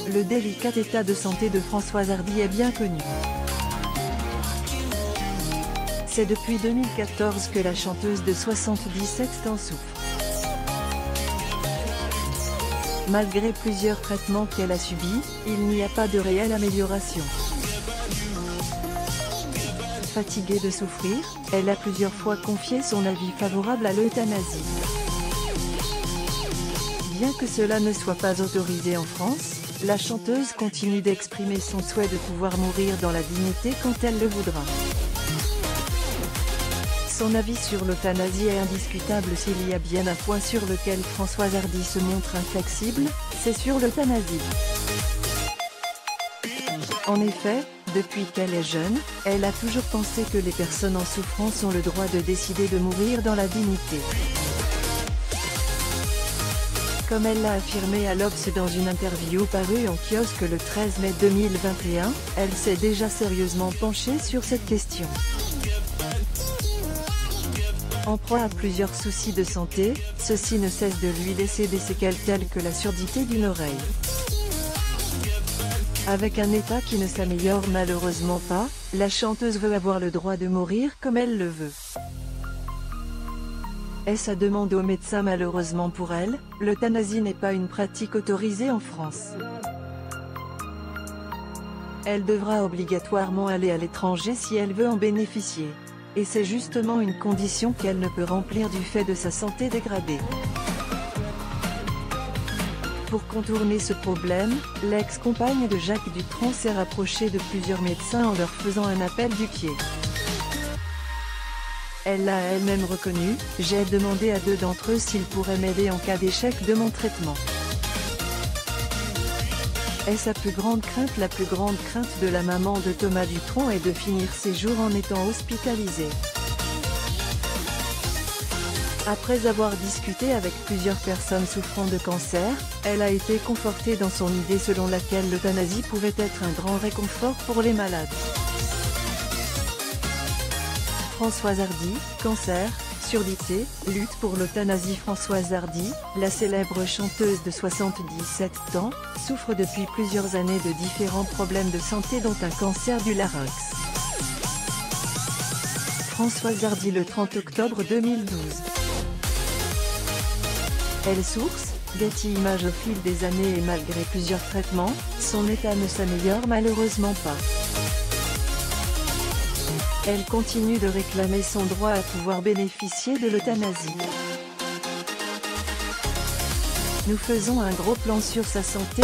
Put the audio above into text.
Le délicat état de santé de Françoise Hardy est bien connu. C'est depuis 2014 que la chanteuse de 77 ans souffre. Malgré plusieurs traitements qu'elle a subis, il n'y a pas de réelle amélioration. Fatiguée de souffrir, elle a plusieurs fois confié son avis favorable à l'euthanasie. Bien que cela ne soit pas autorisé en France, la chanteuse continue d'exprimer son souhait de pouvoir mourir dans la dignité quand elle le voudra. Son avis sur l'euthanasie est indiscutable. S'il y a bien un point sur lequel Françoise Hardy se montre inflexible, c'est sur l'euthanasie. En effet, depuis qu'elle est jeune, elle a toujours pensé que les personnes en souffrance ont le droit de décider de mourir dans la dignité. Comme elle l'a affirmé à l'Obs dans une interview parue en kiosque le 13 mai 2021, elle s'est déjà sérieusement penchée sur cette question. En proie à plusieurs soucis de santé, ceci ne cesse de lui laisser des séquelles telles que la surdité d'une oreille. Avec un état qui ne s'améliore malheureusement pas, la chanteuse veut avoir le droit de mourir comme elle le veut. Et sa demande au médecin. Malheureusement pour elle, l'euthanasie n'est pas une pratique autorisée en France. Elle devra obligatoirement aller à l'étranger si elle veut en bénéficier. Et c'est justement une condition qu'elle ne peut remplir du fait de sa santé dégradée. Pour contourner ce problème, l'ex-compagne de Jacques Dutronc s'est rapprochée de plusieurs médecins en leur faisant un appel du pied. Elle l'a elle-même reconnu: « J'ai demandé à 2 d'entre eux s'ils pourraient m'aider en cas d'échec de mon traitement. » Et sa plus grande crainte, la plus grande crainte de la maman de Thomas Dutronc, est de finir ses jours en étant hospitalisée. Après avoir discuté avec plusieurs personnes souffrant de cancer, elle a été confortée dans son idée selon laquelle l'euthanasie pouvait être un grand réconfort pour les malades. Françoise Hardy, cancer, surdité, lutte pour l'euthanasie. Françoise Hardy, la célèbre chanteuse de 77 ans, souffre depuis plusieurs années de différents problèmes de santé dont un cancer du larynx. Françoise Hardy le 30 octobre 2012. Elle source, Getty Images. Au fil des années et malgré plusieurs traitements, son état ne s'améliore malheureusement pas. Elle continue de réclamer son droit à pouvoir bénéficier de l'euthanasie. Nous faisons un gros plan sur sa santé.